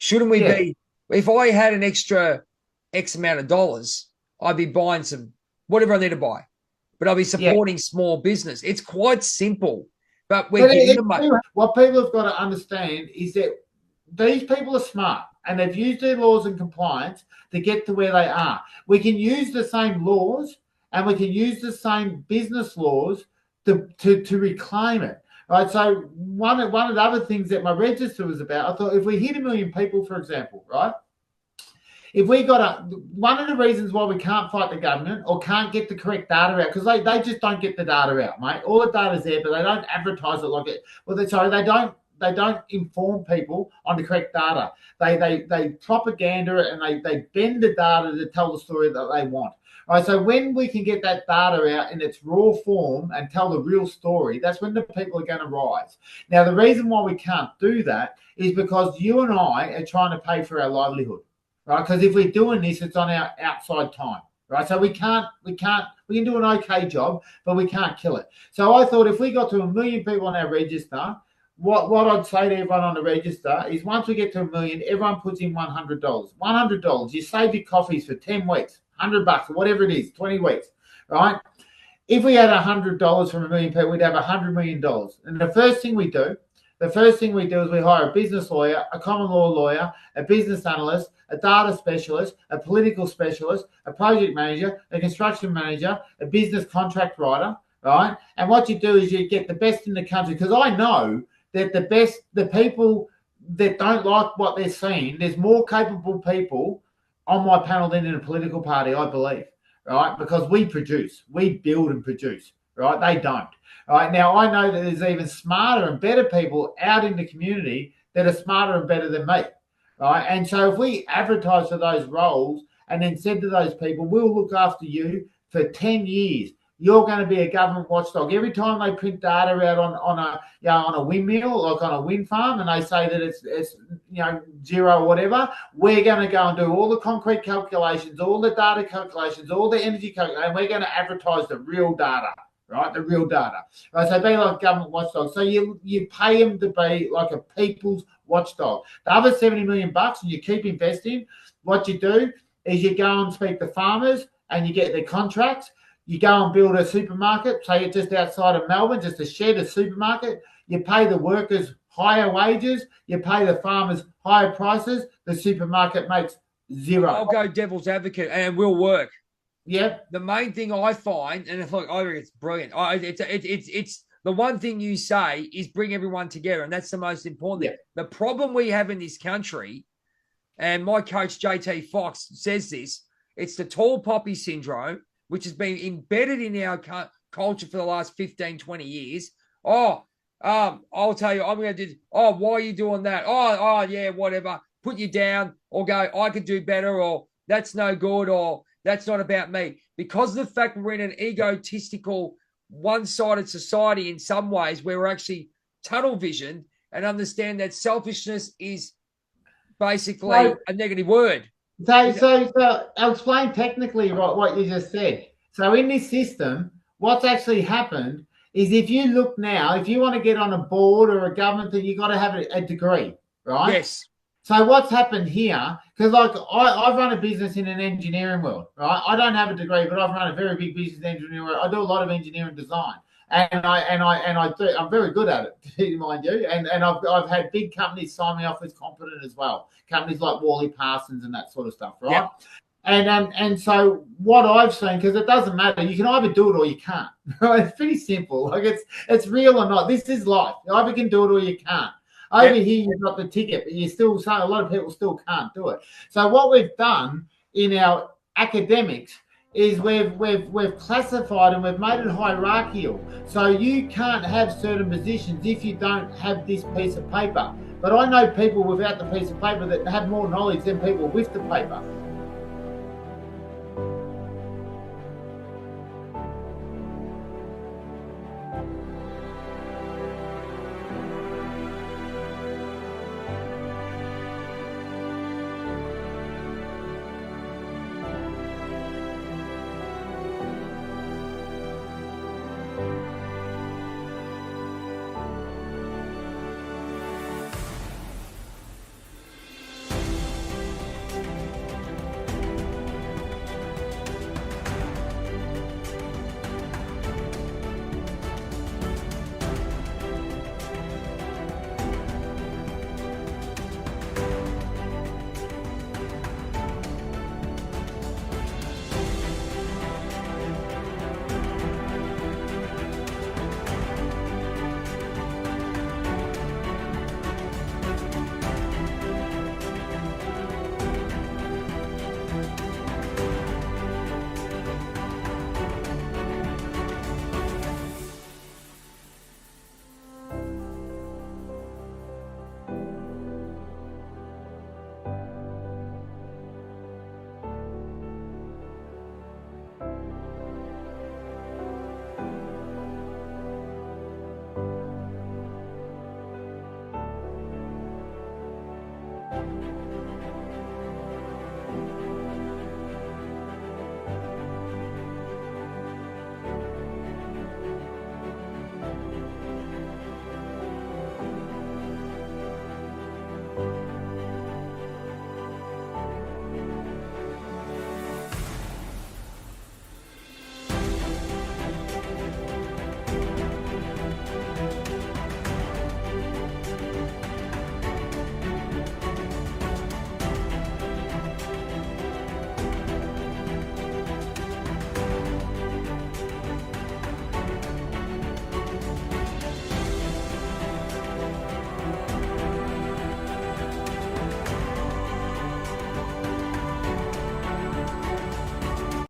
Shouldn't we Yeah, be, if I had an extra X amount of dollars, I'd be buying some, whatever I need to buy, but I'll be yeah. supporting small business. It's quite simple, but we're But giving them money. what people have got to understand is that these people are smart and they've used their laws and compliance to get to where they are. We can use the same laws and we can use the same business laws to reclaim it. Right. So one of the other things that my register was about, I thought if we hit 1 million people, for example, right? If we got one of the reasons why we can't fight the government or can't get the correct data out, because they just don't get the data out, mate. All the data's there, but they don't advertise it like it. Well, they don't inform people on the correct data. They propaganda it and they bend the data to tell the story that they want. All right, so when we can get that data out in its raw form and tell the real story, that's when the people are going to rise. Now, the reason why we can't do that is because you and I are trying to pay for our livelihood, right? Because if we're doing this, it's on our outside time, right? So we can do an okay job, but we can't kill it. So I thought if we got to 1 million people on our register, what I'd say to everyone on the register is once we get to 1 million, everyone puts in $100. $100. You save your coffees for 10 weeks, $100 or whatever it is, 20 weeks, right? If we had $100 from 1 million people, we'd have $100 million. And the first thing we do is we hire a business lawyer, a common law lawyer, a business analyst, a data specialist, a political specialist, a project manager, a construction manager, a business contract writer, right? And what you do is you get the best in the country, because I know that the people that don't like what they're seeing, there's more capable people on my panel than in a political party, I believe, right? Because we build and produce, right? They don't. Right now, I know that there's even smarter and better people out in the community that are smarter and better than me, right? And so if we advertise for those roles and then said to those people, we'll look after you for 10 years, you're going to be a government watchdog. Every time they print data out on a windmill, like on a wind farm, and they say that it's zero or whatever, we're going to go and do all the concrete calculations, all the data calculations, all the energy calculations, and we're going to advertise the real data. Right, the real data. Right, so be like government watchdog. So you pay them to be like a people's watchdog. The other 70 million bucks, and you keep investing. What you do is you go and speak to farmers, and you get their contracts. You go and build a supermarket, say it's just outside of Melbourne, just a shed, a supermarket. You pay the workers higher wages. You pay the farmers higher prices. The supermarket makes zero. I'll go devil's advocate, and it will work. Yep. The main thing I find, and I think it's brilliant. It's the one thing you say is bring everyone together, and that's the most important thing. Yep. The problem we have in this country, and my coach JT Fox says this, it's the tall poppy syndrome, which has been embedded in our culture for the last 15, 20 years. I'll tell you, I'm going to do. Oh, why are you doing that? Oh, yeah, whatever. Put you down, or go, I could do better, or that's no good, or that's not about me. Because of the fact we're in an egotistical, one-sided society in some ways, where we're actually tunnel visioned and understand that selfishness is basically a negative word. So I'll explain technically what you just said. So in this system, what's actually happened is if you look now, if you want to get on a board or a government thing, you've got to have a degree, right? Yes. So what's happened here, because like I've run a business in an engineering world, right? I don't have a degree, but I've run a very big business in engineering world. I do a lot of engineering design. I'm very good at it, mind you. And I've had big companies sign me off as competent as well. Companies like Worley Parsons and that sort of stuff, right? Yep. And so what I've seen, because it doesn't matter, you can either do it or you can't. It's pretty simple. Like it's real or not. This is life. You either can do it or you can't. Over here, you've got the ticket, but you still, a lot of people still can't do it. So what we've done in our academics is we've classified and we've made it hierarchical. So you can't have certain positions if you don't have this piece of paper. But I know people without the piece of paper that have more knowledge than people with the paper.